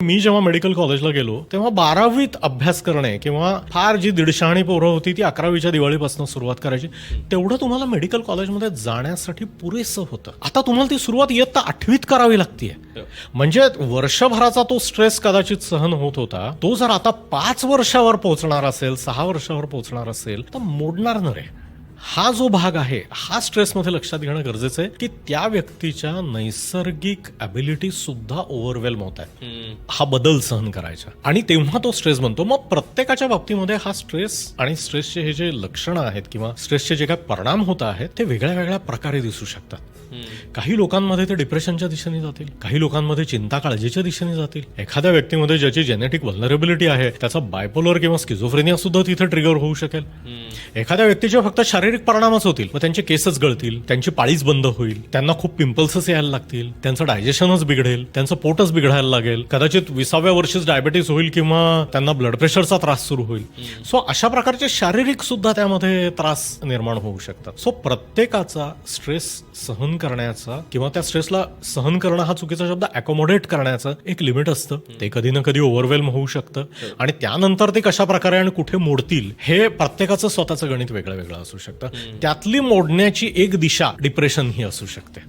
मी जेव्हा मेडिकल कॉलेजला गेलो तेव्हा 12वीत अभ्यास करणे किंवा फार जी 150 पोरं होती ती 11वीच्या दिवाळीपासून सुरुवात करायची, तेवढं तुम्हाला मेडिकल कॉलेजमध्ये जाण्यासाठी पुरेसं होतं. आता तुम्हाला ती सुरुवात इयत्ता 8वीत करावी लागते. म्हणजे वर्षभराचा तो स्ट्रेस कदाचित सहन होत होता, तो जर आता 5 वर्षावर पोहोचणार असेल, 6 वर्षावर पोहोचणार असेल तर मोडणार न रे. हा जो भाग आहे हा स्ट्रेसमध्ये लक्षात घेणं गरजेचं आहे की त्या व्यक्तीच्या नैसर्गिक ॲबिलिटी सुद्धा ओव्हरवेल्म होत आहे हा बदल सहन करायचा, आणि तेव्हा तो स्ट्रेस बनतो. मग प्रत्येकाच्या बाबतीमध्ये हा स्ट्रेस आणि स्ट्रेसचे हे जे लक्षणं आहेत किंवा स्ट्रेसचे जे काही परिणाम होत आहेत ते वेगळ्या वेगळ्या प्रकारे दिसू शकतात. काही लोकांमध्ये ते डिप्रेशनच्या दिशेने जातील, काही लोकांमध्ये चिंता काळजीच्या दिशेने जातील. एखाद्या व्यक्तीमध्ये ज्याची जेनेटिक व्हल्नरेबिलिटी आहे त्याचा बायपोलर किंवा स्किझोफ्रेनिया सुद्धा तिथे ट्रिगर होऊ शकेल. एखाद्या व्यक्तीचे फक्त शारीरिक परिणामच होतील, मग त्यांचे केसच गळतील, त्यांची पाळीच बंद होईल, त्यांना खूप पिंपल्सच यायला लागतील, त्यांचं डायजेशनच बिघडेल, त्यांचं पोटच बिघडायला लागेल, कदाचित 20व्या वर्षीच डायबेटीस होईल किंवा त्यांना ब्लड प्रेशरचा त्रास सुरू होईल. सो अशा प्रकारचे शारीरिक सुद्धा त्यामध्ये त्रास निर्माण होऊ शकतात. सो प्रत्येकाचा स्ट्रेस सहन करण्याचा किंवा त्या स्ट्रेसला सहन करणं हा चुकीचा शब्द, अकोमोडेट करण्याचं एक लिमिट असतं. ते कधी ना कधी ओव्हरवेल्म होऊ शकतं आणि त्यानंतर ते कशा प्रकारे आणि कुठे मोडतील हे प्रत्येकाचं स्वतःचं गणित वेगळं वेगळं असू शकतं. त्यातली मोडण्याची एक दिशा डिप्रेशन ही असू शकते.